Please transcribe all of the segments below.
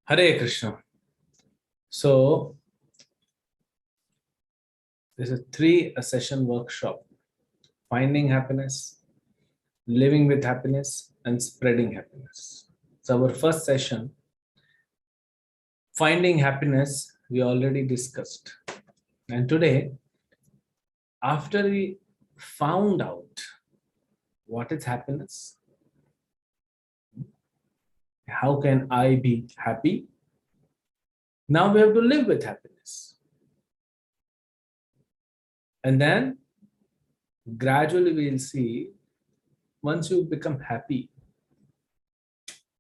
Hare Krishna. So, this is a session workshop: finding happiness, living with happiness, and spreading happiness. So, our first session, finding happiness, we already discussed. And today, after we found out what is happiness, how can I be happy? Now we have to live with happiness. And then gradually we'll see, once you become happy,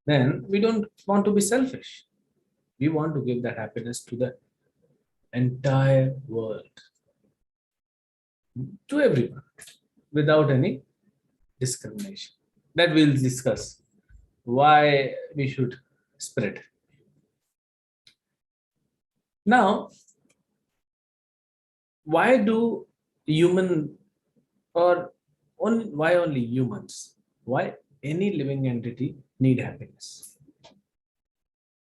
then we don't want to be selfish. We want to give that happiness to the entire world, to everyone, without any discrimination. That we'll discuss why we should spread. Now, why do human or why only humans? Why any living entity need happiness?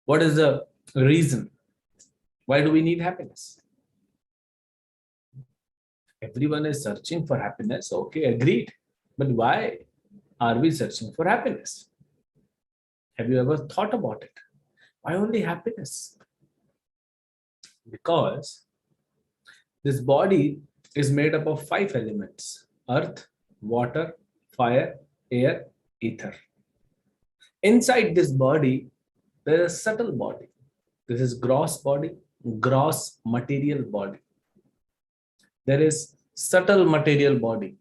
What is the reason? Why do we need happiness? Everyone is searching for happiness. Okay, agreed. But why are we searching for happiness? Have you ever thought about it? Why only happiness? Because this body is made up of 5 elements: earth, water, fire, air, ether. Inside this body, there is a subtle body. This is gross body, gross material body. There is subtle material body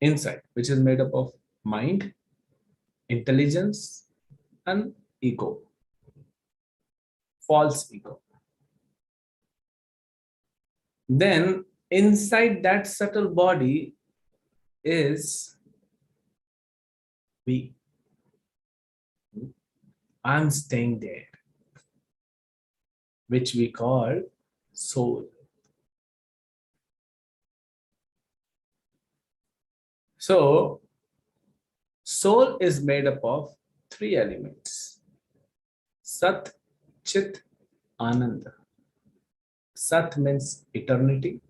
inside, which is made up of mind, intelligence, and ego, false ego. Then inside that subtle body is we. I'm staying there, which we call soul. So, soul is made up of 3 elements: Sat, Chit, Ananda. Sat means eternity.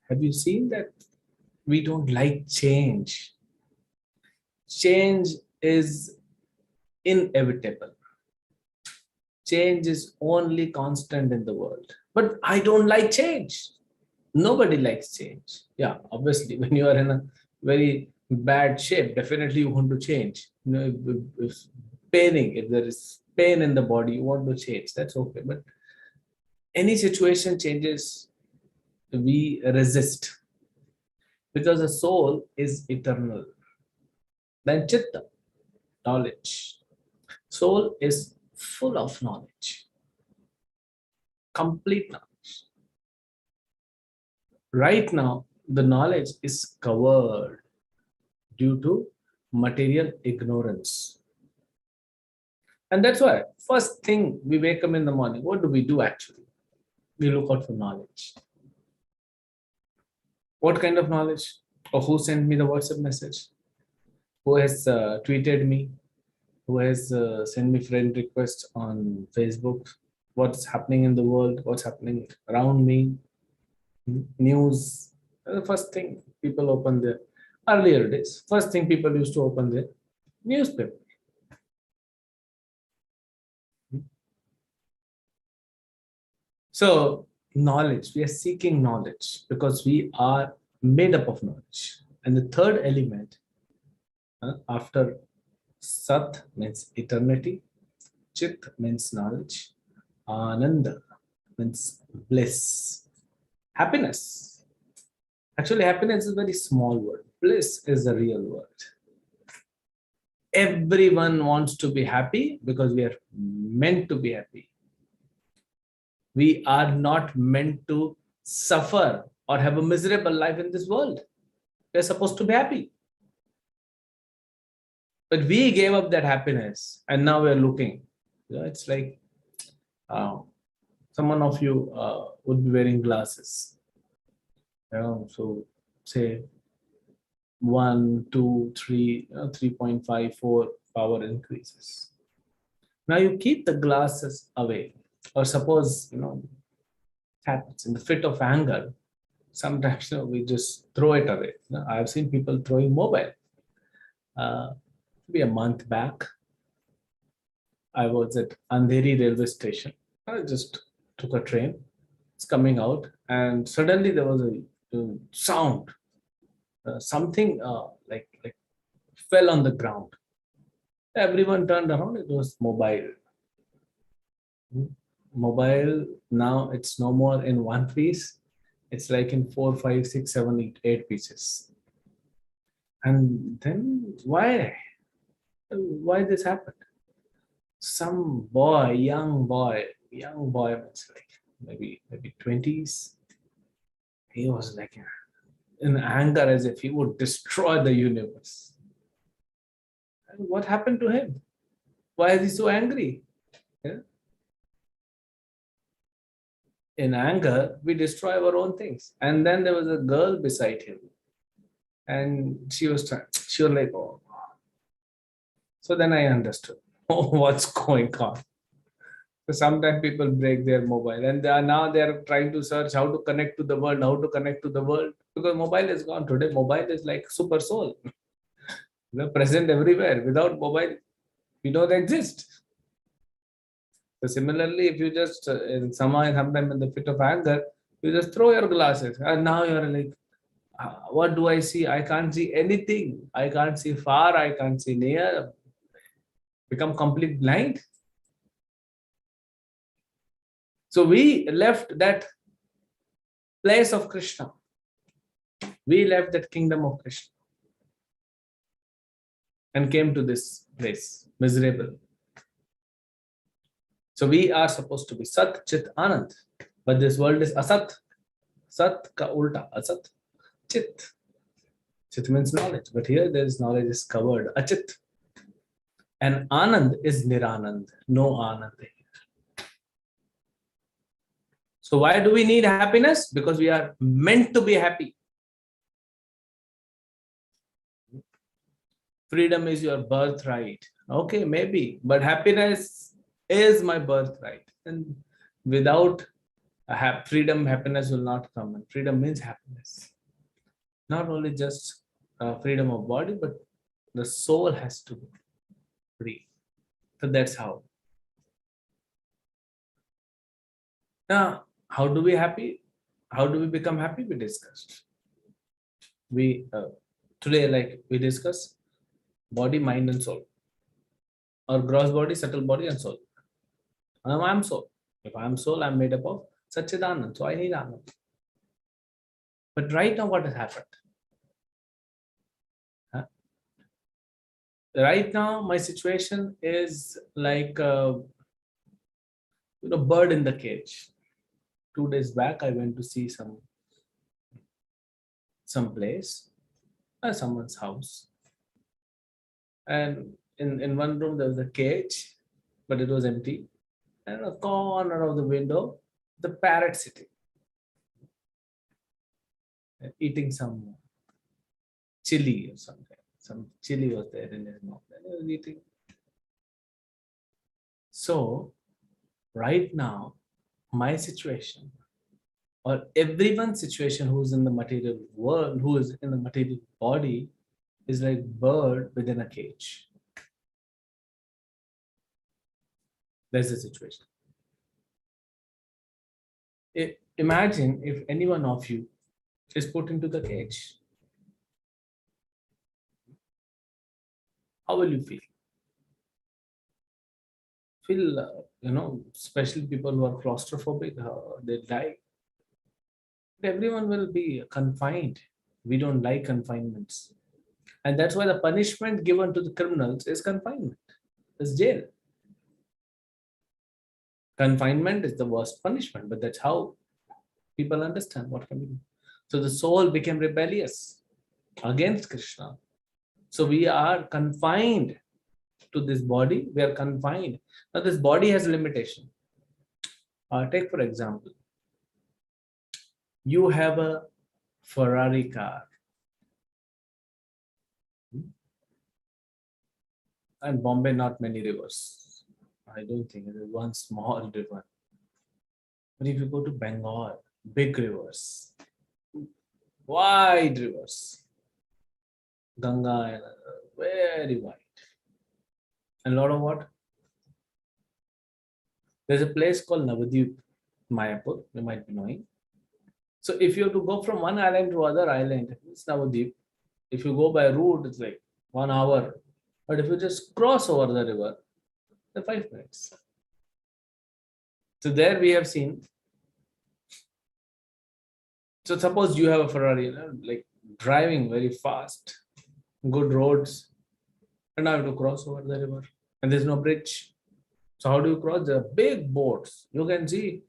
Have you seen that we don't like change? Change is inevitable. Change is only constant in the world. But I don't like change. Nobody likes change. Yeah, obviously, when you are in a very bad shape, definitely you want to change. If paining, if there is pain in the body, you want to change. That's okay. But any situation changes, we resist, because the soul is eternal. Then chitta, knowledge. Soul is full of knowledge, complete knowledge. Right now, the knowledge is covered due to material ignorance. And that's why, first thing we wake up in the morning, what do we do actually? We look out for knowledge. What kind of knowledge? Or who sent me the WhatsApp message? Who has tweeted me? Who has sent me friend requests on Facebook? What's happening in the world? What's happening around me? News. The first thing people open their earlier days. First thing people used to open their newspaper. So knowledge, we are seeking knowledge because we are made up of knowledge. And the third element, after Sat means eternity, Chit means knowledge, Ananda means bliss, happiness. Actually, happiness is a very small word. Bliss is the real word. Everyone wants to be happy because we are meant to be happy. We are not meant to suffer or have a miserable life in this world. We're supposed to be happy. But we gave up that happiness and now we're looking. It's like someone of you would be wearing glasses. So say 1, 2, 3, 3.5, 4 power increases. Now you keep the glasses away, or suppose it happens in the fit of anger. Sometimes we just throw it away. I've seen people throwing mobile. Maybe a month back, I was at Andheri railway station. I just took a train. It's coming out, and suddenly there was a sound. Something like fell on the ground. Everyone turned around. It was mobile. Mobile now it's no more in one piece. It's like in 4, 5, 6, 7, 8, 8 pieces. And then why? Why this happened? Some boy, young boy, it's like maybe 20s. He was like in anger as if he would destroy the universe. And what happened to him? Why is he so angry? Yeah? In anger, we destroy our own things. And then there was a girl beside him, and she was like, oh. So then I understood, oh, what's going on. So sometimes people break their mobile, and now they are trying to search how to connect to the world, because mobile is gone today. Mobile is like super soul. They're present everywhere. Without mobile, we don't exist. So similarly, if you just sometime in the fit of anger, you just throw your glasses, and now you're like, what do I see? I can't see anything. I can't see far. I can't see near. Become complete blind. So we left that place of Krishna. We left that kingdom of Krishna and came to this place, miserable. So we are supposed to be Sat, Chit, Anand. But this world is Asat. Sat ka ulta, Asat. Chit. Chit means knowledge. But here there is knowledge is covered. Achit. And Anand is Niranand. No Anand. So why do we need happiness? Because we are meant to be happy. Freedom is your birthright. Okay, maybe. But happiness is my birthright. And without freedom, happiness will not come. And freedom means happiness. Not only just freedom of body, but the soul has to be free. So that's how. Now, how do we happy? How do we become happy? We discussed. We today, like we discuss, body, mind, and soul, or gross body, subtle body, and soul. I'm soul. If I'm soul, I'm made up of Satchidanand. So I need Anand. But right now, what has happened? Right now, my situation is like bird in the cage. 2 days back, I went to see some place, someone's house, and in one room there was a cage, but it was empty, and in a corner of the window, the parrot sitting, eating some chili or something. Some chili was there in his mouth, and he was eating. So, right now, my situation, or everyone's situation who's in the material world, who is in the material body, is like bird within a cage. That's the situation. Imagine if any one of you is put into the cage. How will you feel? Especially people who are claustrophobic, they die. Everyone will be confined. We don't like confinements. And that's why the punishment given to the criminals is confinement, is jail. Confinement is the worst punishment, but that's how people understand what can be. So the soul became rebellious against Krishna. So we are confined to this body. We are confined. Now this body has limitation. Take for example, you have a Ferrari car. And Bombay, not many rivers. I don't think it is one small river. But if you go to Bengal, big rivers, wide rivers, Ganga, and very wide. And a lot of what? There's a place called Navadvip, Mayapur, you might be knowing. So if you have to go from one island to other island, it's Navadvip. If you go by route, it's like 1 hour. But if you just cross over the river, the 5 minutes. So there we have seen. So suppose you have a Ferrari, like driving very fast, good roads, and now you have to cross over the river, and there's no bridge. So how do you cross? There are big boats. You can see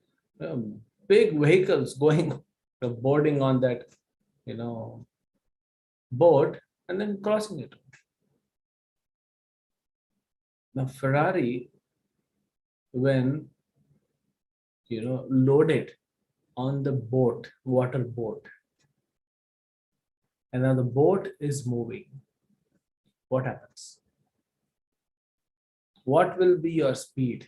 big vehicles going, boarding on that, boat, and then crossing it. Now Ferrari, when loaded on the boat, water boat, and now the boat is moving, what happens? What will be your speed?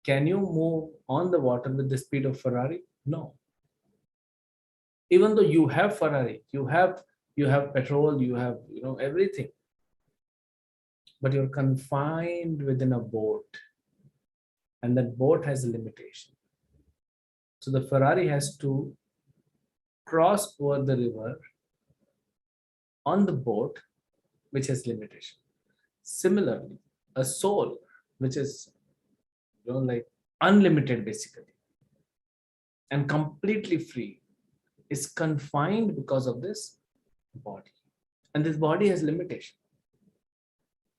Can you move on the water with the speed of Ferrari? No. Even though you have Ferrari, you have petrol, you have everything, but you're confined within a boat, and that boat has a limitation. So the Ferrari has to cross over the river on the boat, which has limitation. Similarly, a soul, which is like unlimited basically, and completely free, is confined because of this body. And this body has limitation.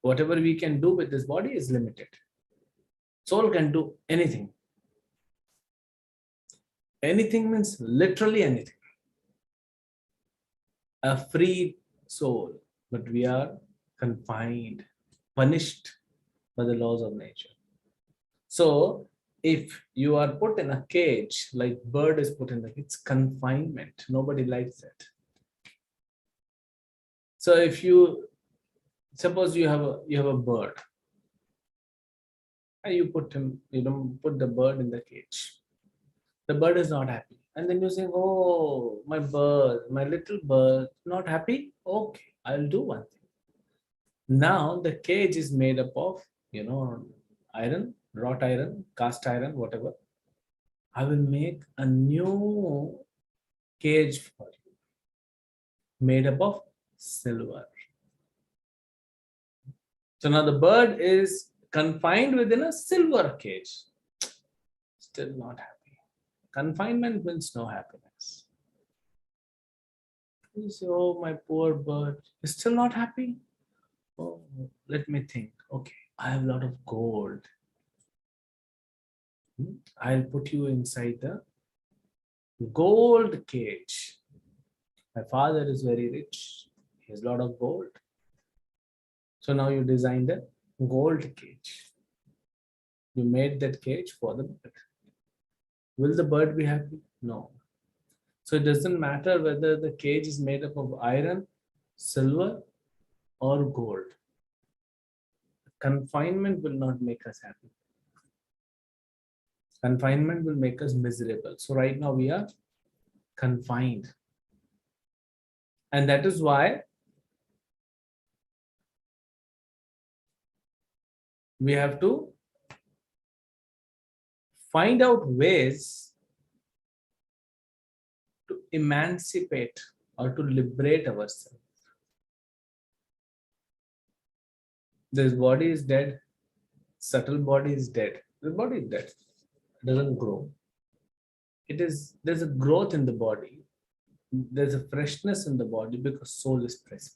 Whatever we can do with this body is limited. Soul can do anything. Anything means literally anything. A free soul, but we are confined, punished by the laws of nature. So if you are put in a cage, like bird is put in the, it's confinement. Nobody likes it. So if you suppose you have a bird, and you put put the bird in the cage. The bird is not happy. And then you say, oh, my bird, my little bird, not happy? Okay, I'll do one thing. Now the cage is made up of, iron, wrought iron, cast iron, whatever. I will make a new cage for you, made up of silver. So now the bird is confined within a silver cage. Still not happy. Confinement means no happiness. You say, oh, my poor bird is still not happy. Oh, let me think. Okay, I have a lot of gold. I'll put you inside the gold cage. My father is very rich. He has a lot of gold. So now you designed a gold cage. You made that cage for the bird. Will the bird be happy? No. So it doesn't matter whether the cage is made up of iron, silver, or gold. Confinement will not make us happy. Confinement will make us miserable. So right now we are confined. And that is why we have to find out ways to emancipate or to liberate ourselves. This body is dead. Subtle body is dead. The body is dead. It doesn't grow. There's a growth in the body. There's a freshness in the body because soul is present.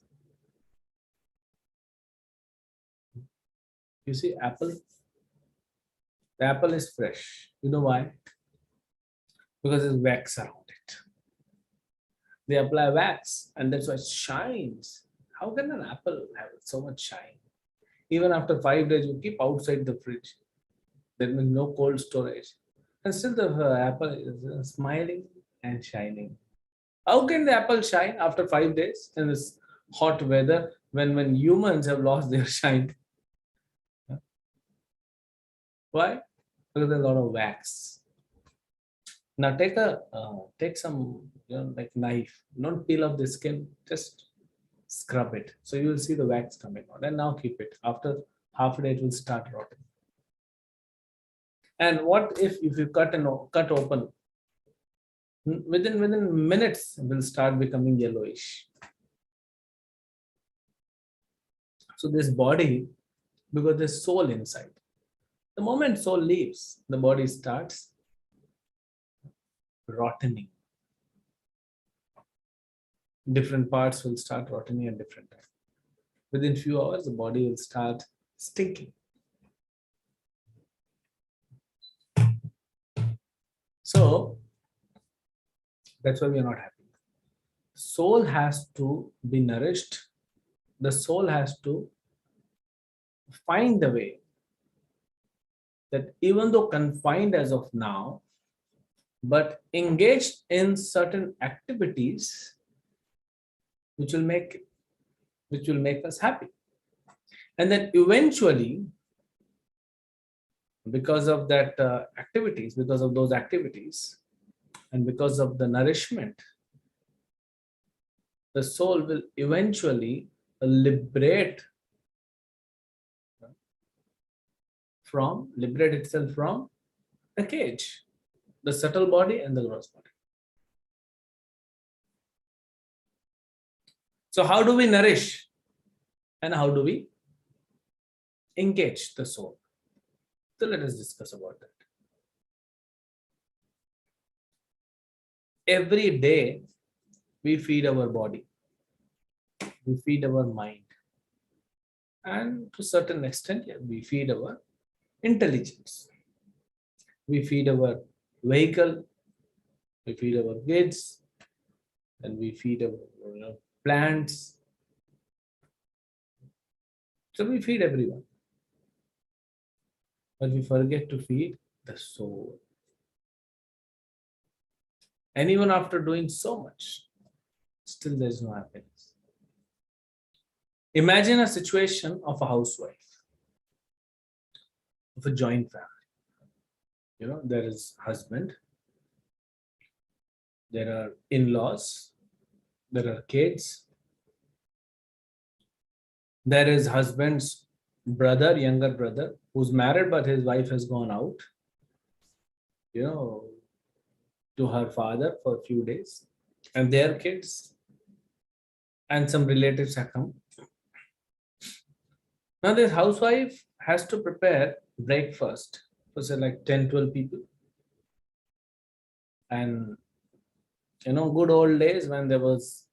You see, apple. The apple is fresh. You know why? Because there's wax around it. They apply wax, and that's why it shines. How can an apple have so much shine? Even after 5 days, you keep outside the fridge. There means no cold storage. And still the apple is smiling and shining. How can the apple shine after 5 days in this hot weather when humans have lost their shine? Why? Because there's a lot of wax. Now take some like knife. Don't peel off the skin. Just scrub it. So you will see the wax coming out. And now keep it. After half a day, it will start rotting. And what if you cut open? Within minutes, it will start becoming yellowish. So this body, because there's soul inside. The moment soul leaves, the body starts rotting. Different parts will start rotting at different times. Within few hours, the body will start stinking. So that's why we are not happy. Soul has to be nourished. The soul has to find the way that even though confined as of now, but engaged in certain activities which will make us happy. And then eventually, because of that because of those activities, and because of the nourishment, the soul will eventually liberate itself from the cage, the subtle body and the gross body. So how do we nourish and how do we engage the soul? So let us discuss about that. Every day we feed our body, we feed our mind, and to a certain extent, we feed our intelligence. We feed our vehicle, we feed our kids, and we feed our plants. So we feed everyone. But we forget to feed the soul. And even after doing so much, still there is no happiness. Imagine a situation of a housewife, of a joint family. There is husband, there are in-laws, there are kids, there is husband's brother, younger brother, who's married but his wife has gone out, to her father for a few days, and their kids, and some relatives have come. Now this housewife has to prepare breakfast for say like 10-12 people. And good old days when there was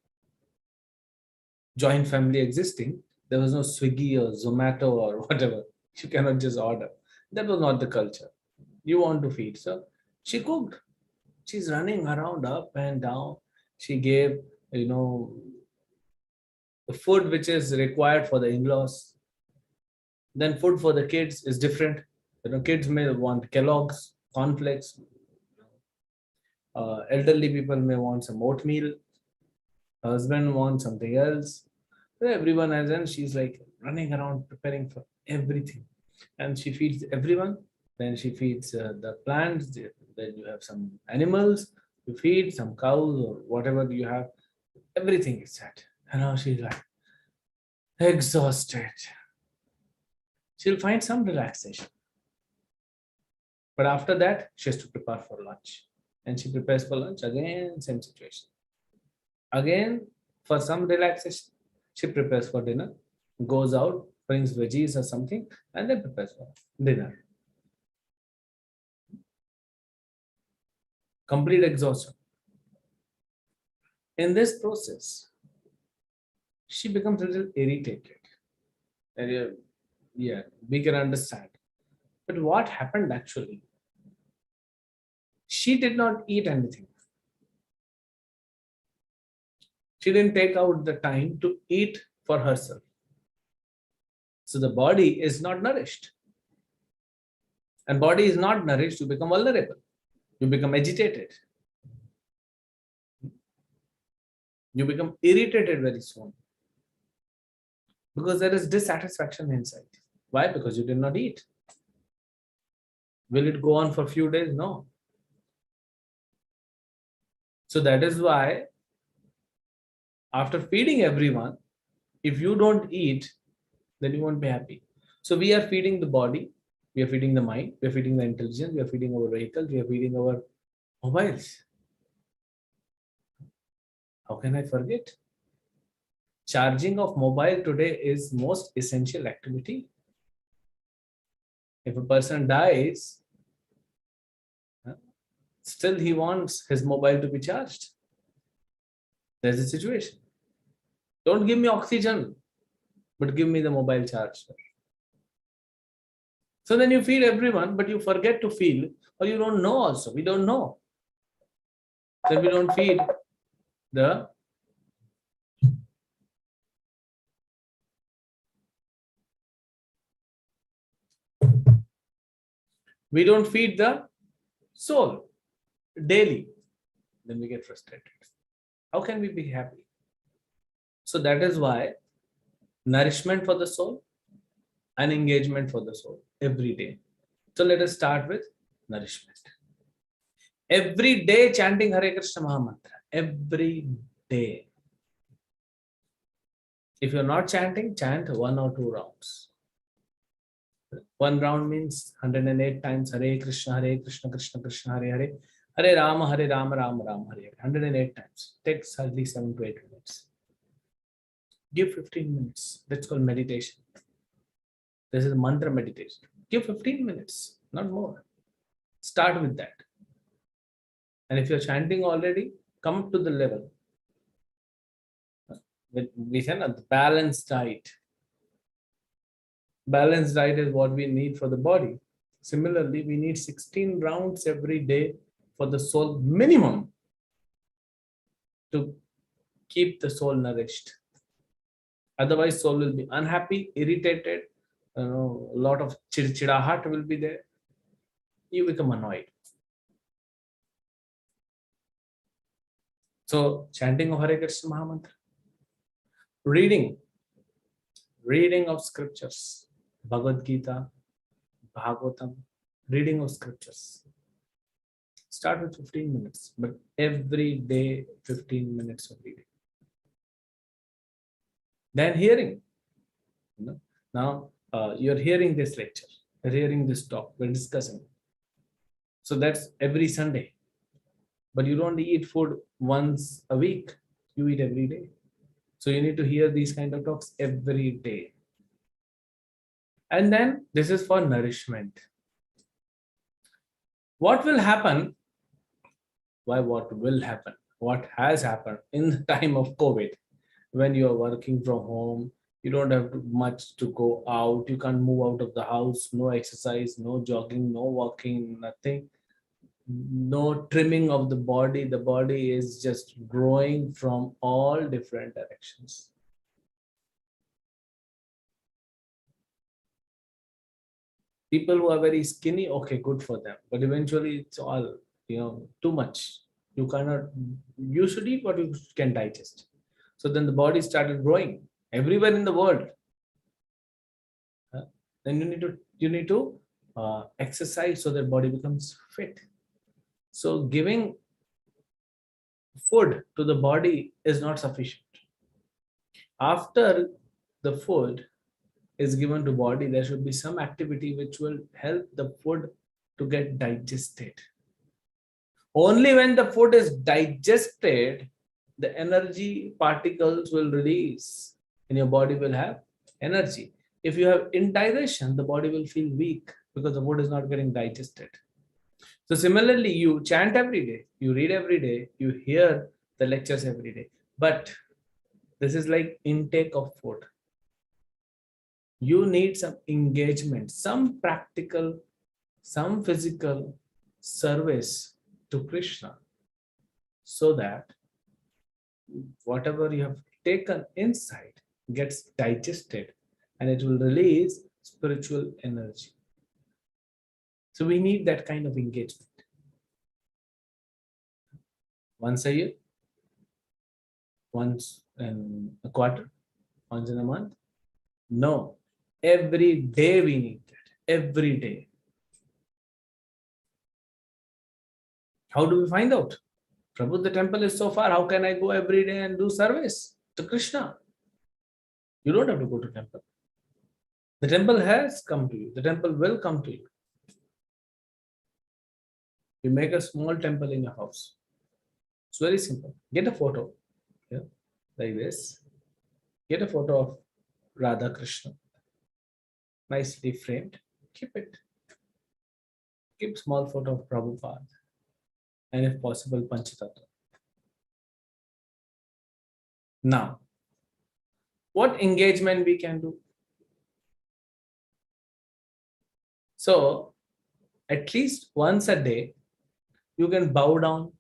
joint family existing, there was no Swiggy or Zomato or whatever. You cannot just order. That was not the culture. You want to feed. So she cooked. She's running around up and down. She gave, the food which is required for the in-laws. Then food for the kids is different. Kids may want Kellogg's, cornflakes. Elderly people may want some oatmeal. Husband wants something else. Everyone has, and she's like running around preparing for everything. And she feeds everyone. Then she feeds the plants. Then you have some animals. You feed some cows or whatever you have. Everything is set. And now she's like exhausted. She'll find some relaxation. But after that, she has to prepare for lunch. And she prepares for lunch again, same situation. Again, for some relaxation, she prepares for dinner, goes out, brings veggies or something, and then prepares for dinner. Complete exhaustion. In this process, she becomes a little irritated. And yeah, we can understand. But what happened actually? She did not eat anything. She didn't take out the time to eat for herself. So the body is not nourished. And body is not nourished, you become vulnerable. You become agitated. You become irritated very soon. Because there is dissatisfaction inside. Why? Because you did not eat. Will it go on for a few days? No. So that is why after feeding everyone, if you don't eat, then you won't be happy. So we are feeding the body, we are feeding the mind, we are feeding the intelligence, we are feeding our vehicles, we are feeding our mobiles. How can I forget? Charging of mobile today is most essential activity. If a person dies, still he wants his mobile to be charged. There's a situation. Don't give me oxygen, but give me the mobile charger. So then you feed everyone, but you forget to feel, or you don't know also. We don't know. So we don't feed the we don't feed the soul daily, then we get frustrated. How can we be happy? So that is why nourishment for the soul and engagement for the soul every day. So let us start with nourishment. Every day chanting Hare Krishna Mahamantra. Every day. If you're not chanting, chant 1 or 2 rounds. One round means 108 times Hare Krishna, Krishna Krishna, Hare Hare, Hare Rama, Rama Rama, Hare Hare. 108 times. Takes hardly 7 to 8 minutes. Give 15 minutes. That's called meditation. This is mantra meditation. Give 15 minutes, not more. Start with that. And if you're chanting already, come to the level. We can a balanced diet. Balanced diet is what we need for the body. Similarly, we need 16 rounds every day for the soul minimum to keep the soul nourished. Otherwise, soul will be unhappy, irritated, a lot of chidchidahat will be there. You become annoyed. So, chanting of Hare Krishna Mahamantra, reading of scriptures, Bhagavad Gita, Bhagavatam, reading of scriptures. Start with 15 minutes, but every day 15 minutes of reading. Then hearing. Now you're hearing this lecture, you're hearing this talk, we're discussing. So that's every Sunday. But you don't eat food once a week, you eat every day. So you need to hear these kind of talks every day. And then this is for nourishment. What will happen? Why what will happen? What has happened in the time of COVID, when you are working from home, you don't have much to go out, you can't move out of the house, no exercise, no jogging, no walking, nothing, no trimming of the body is just growing from all different directions. People who are very skinny, okay, good for them, but eventually it's all too much. You cannot, you should eat what you can digest. So then the body started growing everywhere in the world. Then you need to exercise so that body becomes fit. So giving food to the body is not sufficient. After the food is given to body, there should be some activity which will help the food to get digested. Only when the food is digested, the energy particles will release and your body will have energy. If you have indigestion, the body will feel weak because the food is not getting digested. So similarly, you chant every day, you read every day, you hear the lectures every day. But this is like intake of food. You need some engagement, some practical, some physical service to Krishna, so that whatever you have taken inside gets digested and it will release spiritual energy. So we need that kind of engagement. Once a year, once in a quarter, once in a month? No, every day we need that, every day. How do we find out? Prabhu, the temple is so far. How can I go every day and do service to Krishna? You don't have to go to temple. The temple has come to you. The temple will come to you. You make a small temple in your house. It's very simple. Get a photo, yeah, like this. Get a photo of Radha Krishna, nicely framed. Keep it. Keep small photo of Prabhupada, and if possible, Panchatattva. Now, what engagement we can do? So, at least once a day, you can bow down.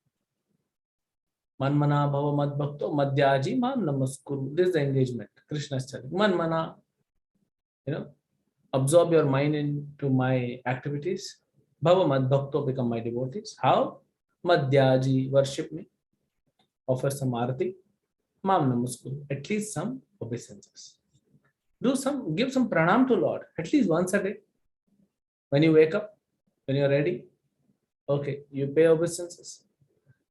Manmana bhava mad bhakto madhyaji mam namaskuru. This is the engagement. Krishna is telling. Manmana, you know, absorb your mind into my activities. Bhava mad bhakto, become my devotees. How? Madhyaji, worship me. Offer some arati. Mam namaskuru. At least some obeisances. Give some pranam to Lord. At least once a day. When you wake up, when you're ready, okay, you pay obeisances.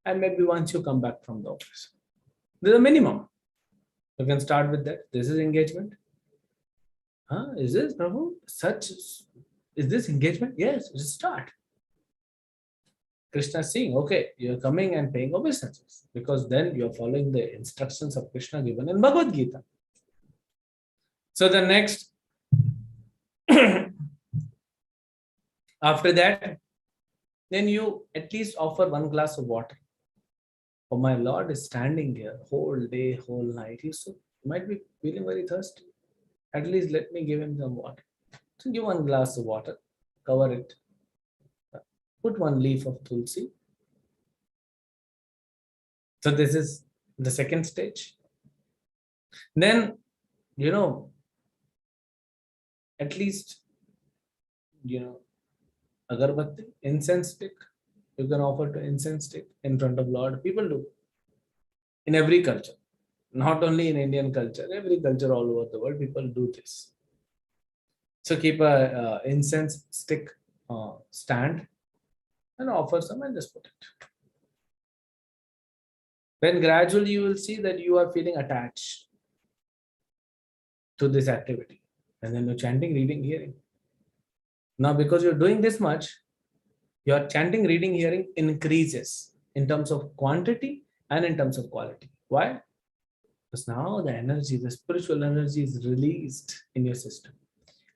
And maybe once you come back from the office. This is a minimum. You can start with that. This is engagement. Huh? Is this, Prabhu? Is this engagement? Yes, just start. Krishna is saying, okay, you're coming and paying obeisances because then you're following the instructions of Krishna given in Bhagavad Gita. So the next, after that, then you at least offer one glass of water. Oh, my Lord is standing here whole day, whole night. He might be feeling very thirsty. At least let me give him some water. So give one glass of water, cover it, put one leaf of tulsi. So this is the second stage. Then, at least, agarbatti, incense stick, you can offer to incense stick in front of Lord. People do in every culture, not only in Indian culture, every culture all over the world, people do this. So keep a incense stick stand and offer some and just put it. Then gradually you will see that you are feeling attached to this activity. And then you're chanting, reading, hearing. Now, because you're doing this much, your chanting, reading, hearing increases in terms of quantity and in terms of quality. Why? Because now the energy, the spiritual energy is released in your system.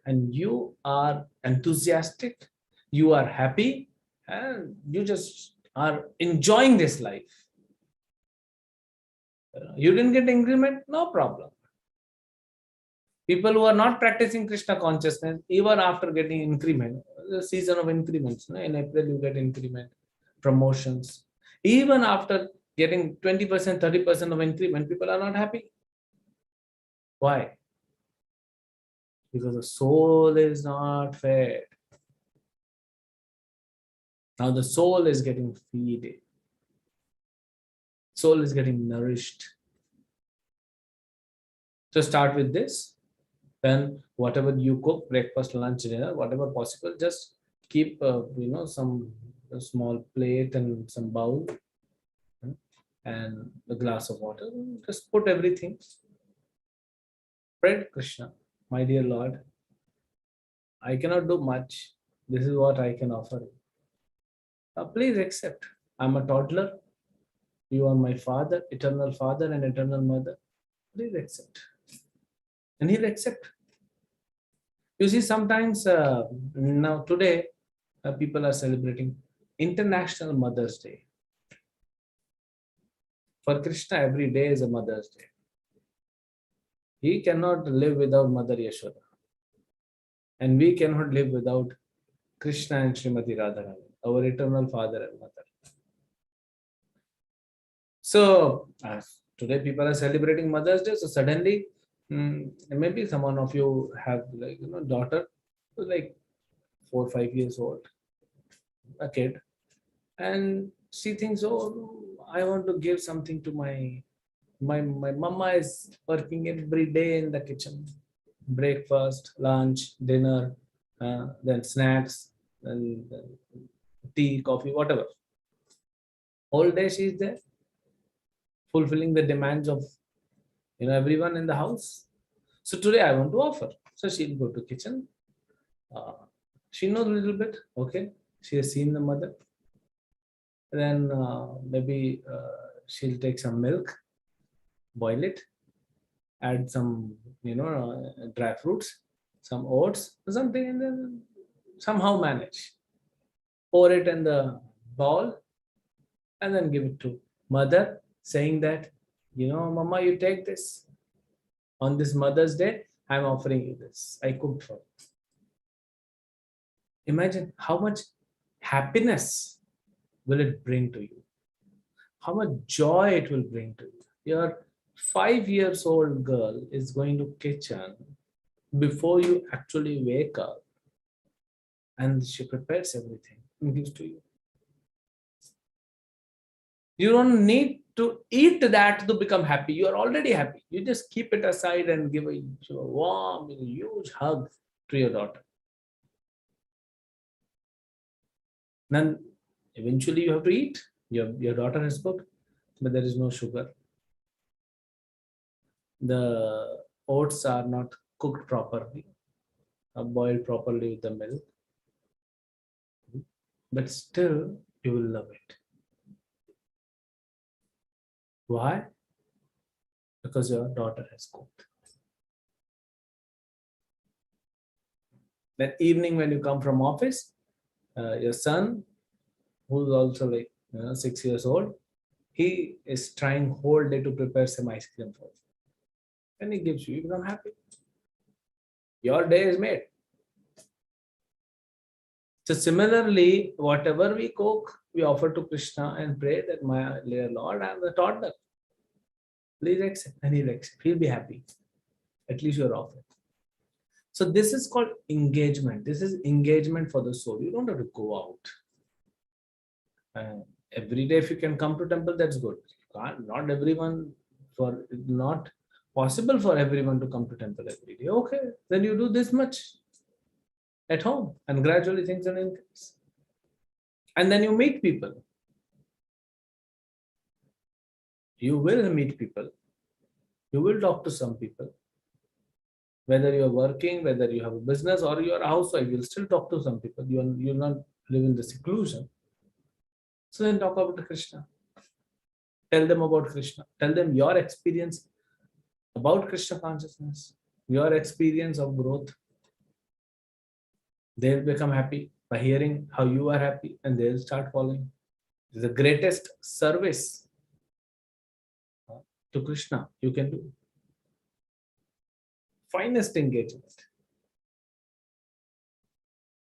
And you are enthusiastic, you are happy, and you just are enjoying this life. You didn't get increment, no problem. People who are not practicing Krishna consciousness, even after getting increment, the season of increments, in April you get increment, promotions. Even after getting 20%, 30% of increment, people are not happy. Why? Because the soul is not fed. Now the soul is getting fed. Soul is getting nourished. So start with this. Then whatever you cook, breakfast, lunch, dinner, whatever possible, just keep some small plate and some bowl and a glass of water. Just put everything. Pray Krishna, my dear Lord, I cannot do much. This is what I can offer. Please accept. I'm a toddler. You are my father, eternal father and eternal mother. Please accept. And he'll accept. You see, sometimes now today, people are celebrating International Mother's Day. For Krishna, every day is a Mother's Day. He cannot live without Mother Yashoda. And we cannot live without Krishna and Srimati Radharani, our eternal father and mother. So, today people are celebrating Mother's Day. So suddenly, maybe someone of you have daughter, like 4 or 5 years old, a kid, and she thinks, oh, I want to give something to my mama is working every day in the kitchen, breakfast, lunch, dinner, then snacks, then tea, coffee, whatever. Whole day she is there, fulfilling the demands of everyone in the house. So today I want to offer. So she'll go to kitchen. Uh, she knows a little bit. Okay, she has seen the mother. Then maybe she'll take some milk, boil it, add some dry fruits, some oats, or something, and then somehow manage. Pour it in the bowl and then give it to mother, saying that, Mama, you take this. On this Mother's Day, I'm offering you this. I cooked for you. Imagine how much happiness will it bring to you? How much joy it will bring to you. Your 5 years old girl is going to kitchen before you actually wake up, and she prepares everything and gives to you. You don't need to eat that to become happy. You are already happy. You just keep it aside and give a warm, huge hug to your daughter. Then eventually you have to eat. Your daughter has cooked, but there is no sugar. The oats are not cooked properly, or boiled properly with the milk. But still, you will love it. Why? Because your daughter has cooked. That evening when you come from office, your son, who's also like 6 years old, he is trying whole day to prepare some ice cream for you. And he gives you become happy. Your day is made. So similarly, whatever we cook, we offer to Krishna and pray that, my dear Lord, I am the toddler. Please accept. And he'll accept. He'll be happy. At least you're offered. So this is called engagement. This is engagement for the soul. You don't have to go out. Every day, if you can come to temple, that's good. Not everyone, not possible for everyone to come to temple every day. Okay, then you do this much at home, and gradually things will increase. And then you meet people. You will meet people. You will talk to some people. Whether you're working, whether you have a business or you're a housewife, you'll still talk to some people. You'll not live in the seclusion. So then talk about Krishna. Tell them about Krishna. Tell them your experience about Krishna consciousness, your experience of growth. They'll become happy by hearing how you are happy, and they'll start following. It's the greatest service to Krishna you can do. Finest engagement.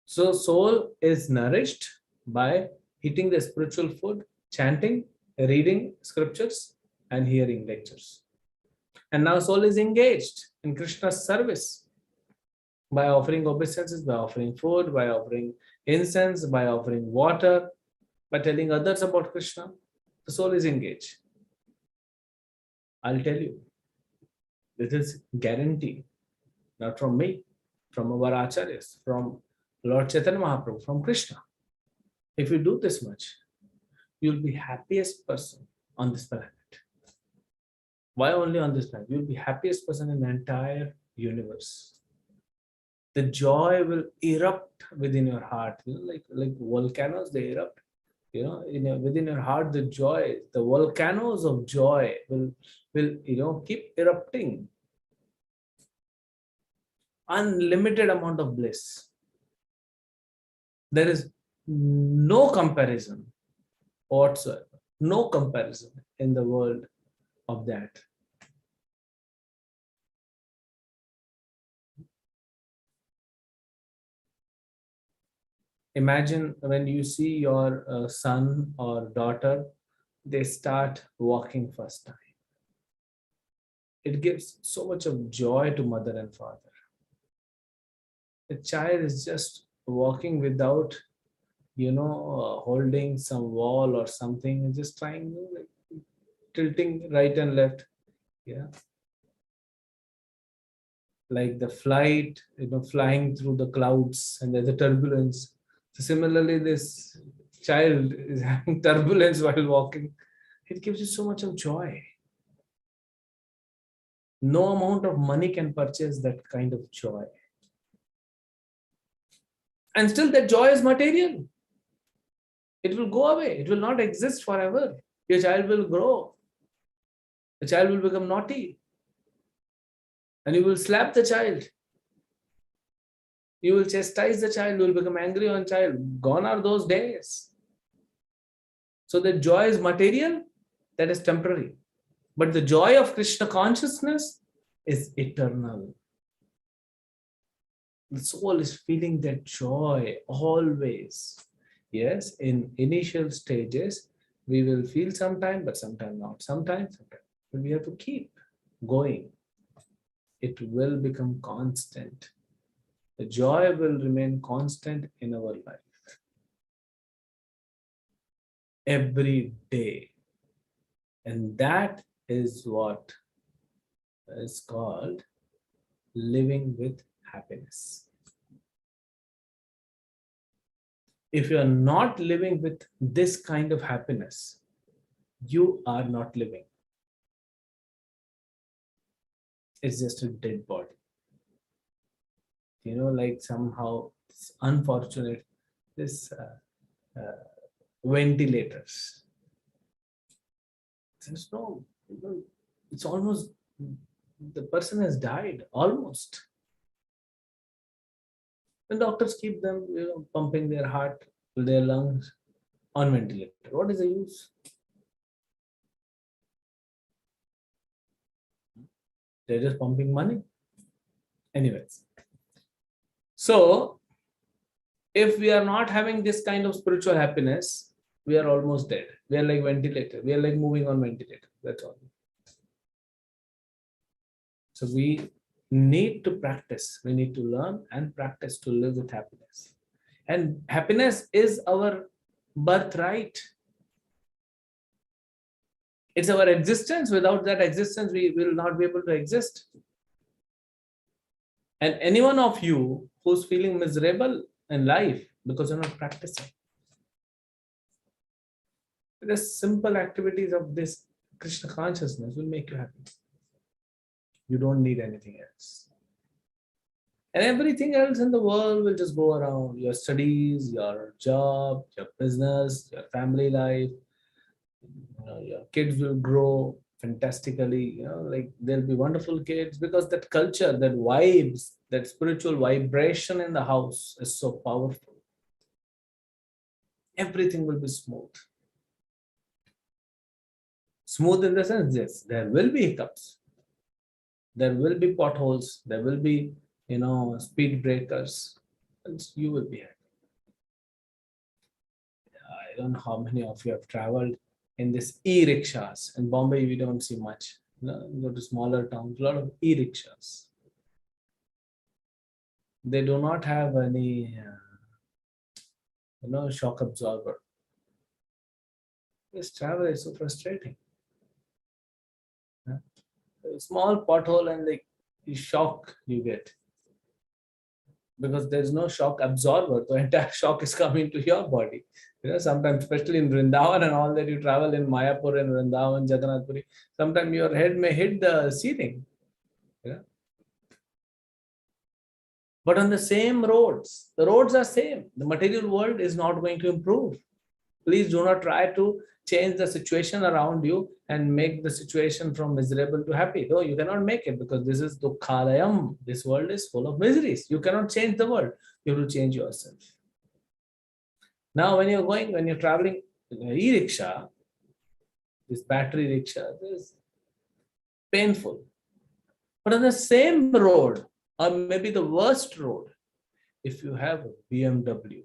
So soul is nourished by eating the spiritual food, chanting, reading scriptures, and hearing lectures. And now soul is engaged in Krishna's service by offering obeisances, by offering food, by offering incense, by offering water, by telling others about Krishna. The soul is engaged. I'll tell you, this is guarantee, not from me, from our acharyas, from Lord Chaitanya Mahaprabhu, from Krishna. If you do this much, you'll be happiest person on this planet. Why only on this planet? You'll be happiest person in the entire universe. The joy will erupt within your heart, like volcanoes, they erupt. Within your heart, the joy, the volcanoes of joy will keep erupting. Unlimited amount of bliss. There is no comparison whatsoever. No comparison in the world of that. Imagine when you see your son or daughter, they start walking first time. It gives so much of joy to mother and father. The child is just walking without, holding some wall or something, just trying, like, tilting right and left. Yeah. Like the flying through the clouds and there's a turbulence. So similarly, this child is having turbulence while walking, it gives you so much of joy. No amount of money can purchase that kind of joy. And still, that joy is material. It will go away. It will not exist forever. Your child will grow. The child will become naughty. And you will slap the child. You will chastise the child. You will become angry on child. Gone are those days. So the joy is material. That is temporary. But the joy of Krishna consciousness is eternal. The soul is feeling that joy always. Yes, in initial stages, we will feel sometime, but sometimes not. Sometimes. But we have to keep going. It will become constant. The joy will remain constant in our life. Every day. And that is what is called living with happiness. If you are not living with this kind of happiness, you are not living. It's just a dead body. Like somehow it's unfortunate, this ventilators. There's no, it's almost, the person has died, almost. The doctors keep them, pumping their heart to their lungs on ventilator. What is the use? They're just pumping money. Anyways. So, if we are not having this kind of spiritual happiness, we are almost dead. We are like ventilator. We are like moving on ventilator. That's all. So we need to practice. We need to learn and practice to live with happiness. And happiness is our birthright. It's our existence. Without that existence, we will not be able to exist. And any one of you who's feeling miserable in life because you're not practicing, the simple activities of this Krishna consciousness will make you happy. You don't need anything else. And everything else in the world will just go around. Your studies, your job, your business, your family life. Your kids will grow fantastically. Like there'll be wonderful kids because that culture, that vibes, that spiritual vibration in the house is so powerful. Everything will be smooth. Smooth in the sense, yes, there will be hiccups. There will be potholes. There will be, speed breakers. And you will be happy. I don't know how many of you have traveled in this e-rickshaws. In Bombay, we don't see much. You go to smaller towns, a lot of e-rickshaws. They do not have any, shock absorber. This travel is so frustrating. A small pothole and the shock you get. Because there's no shock absorber, the entire shock is coming to your body. Sometimes, especially in Vrindavan and all that, you travel in Mayapur and Vrindavan, Jagannath Puri, sometimes your head may hit the ceiling. But on the same roads, the roads are same. The material world is not going to improve. Please do not try to change the situation around you and make the situation from miserable to happy. Though you cannot make it because this is dukkhalayam. This world is full of miseries. You cannot change the world. You have to change yourself. Now, when you're traveling in an e-rickshaw, this battery rickshaw, this is painful. But on the same road, or maybe the worst road, if you have a BMW,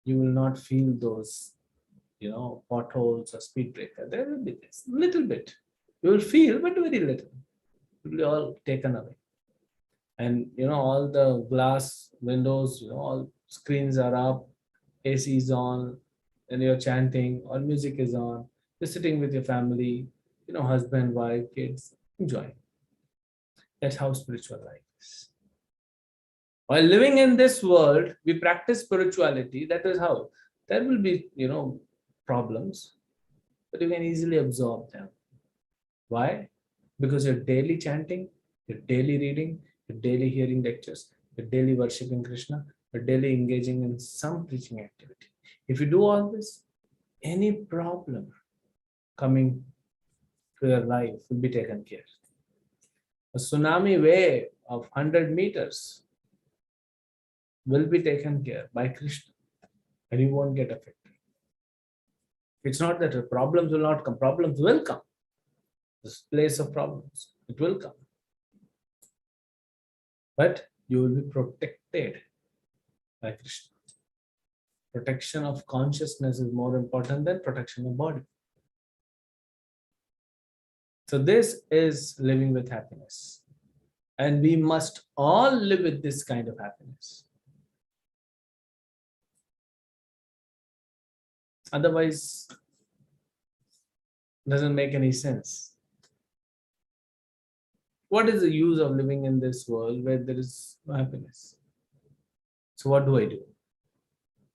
you will not feel those, potholes or speed breaker. There will be this little bit. You will feel, but very little. It will be all taken away. And all the glass windows, all screens are up, AC is on, and you're chanting, or music is on. You're sitting with your family, husband, wife, kids, enjoying. That's how spiritual life is. While living in this world, we practice spirituality. That is how there will be, problems, but you can easily absorb them. Why? Because you're daily chanting, you're daily reading, you're daily hearing lectures, you're daily worshipping Krishna, you're daily engaging in some preaching activity. If you do all this, any problem coming to your life will be taken care. A tsunami wave of 100 meters will be taken care by Krishna and you won't get affected. It's not that the problems will not come, problems will come. This place of problems, it will come. But you will be protected by Krishna. Protection of consciousness is more important than protection of body. So this is living with happiness. And we must all live with this kind of happiness. Otherwise, it doesn't make any sense. What is the use of living in this world where there is no happiness? So what do I do?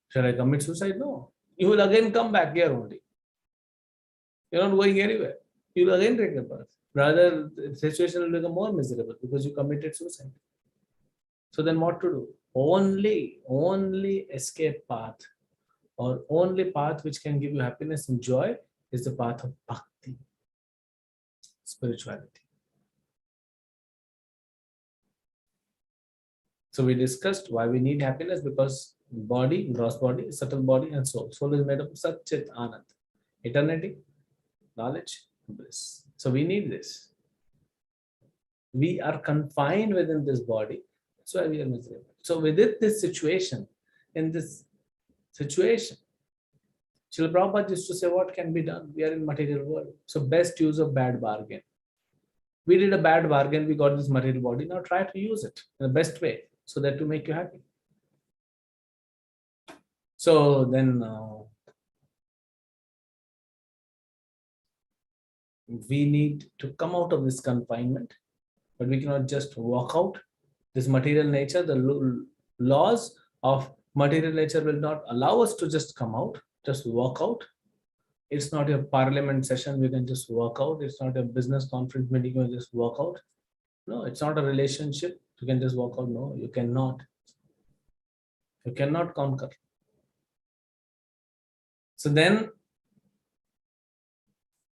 Shall I commit suicide? No. You will again come back here only. You're not going anywhere. You will again take a birth. Rather, the situation will become more miserable because you committed suicide. So then what to do? Only escape path or only path which can give you happiness and joy is the path of bhakti, spirituality. So we discussed why we need happiness, because body, gross body, subtle body, and soul. Soul is made up of Sat Chit Anand, eternity, knowledge, and bliss. So we need this. We are confined within this body. That's why we are miserable. So within this situation, Srila Prabhupada used to say, what can be done? We are in material world. So best use of bad bargain. We did a bad bargain, we got this material body. Now try to use it in the best way so that to make you happy. So then we need to come out of this confinement, but we cannot just walk out. This material nature, the laws of material nature will not allow us to just come out, just walk out. It's not a parliament session, we can just walk out. It's not a business conference meeting, you can just walk out. No, it's not a relationship, you can just walk out. No, you cannot. You cannot conquer. So then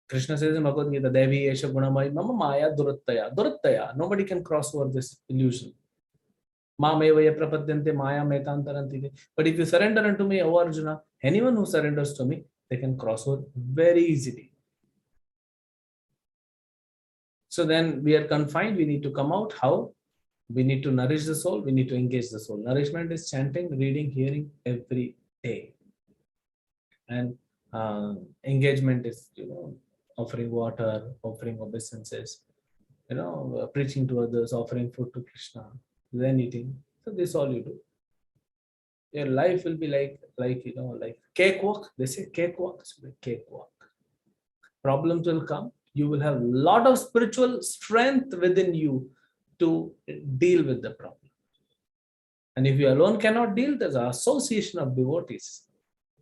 Krishna says in Bhagavad Gita, Devi Esha Gunamai Mama Maya Durattaya. Durattaya. Nobody can cross over this illusion. But if you surrender unto me, O Arjuna, anyone who surrenders to me, they can cross over very easily. So then we are confined, we need to come out. How? We need to nourish the soul, we need to engage the soul. Nourishment is chanting, reading, hearing every day. And engagement is, offering water, offering obeisances, preaching to others, offering food to Krishna, then eating. So this all you do. Your life will be like cakewalk. They say cakewalk, so like cakewalk. Problems will come. You will have a lot of spiritual strength within you to deal with the problem. And if you alone cannot deal, there's an association of devotees,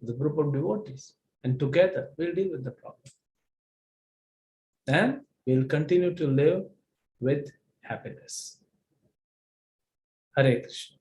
the group of devotees, and together we'll deal with the problem. And we'll continue to live with happiness. Hare Krishna.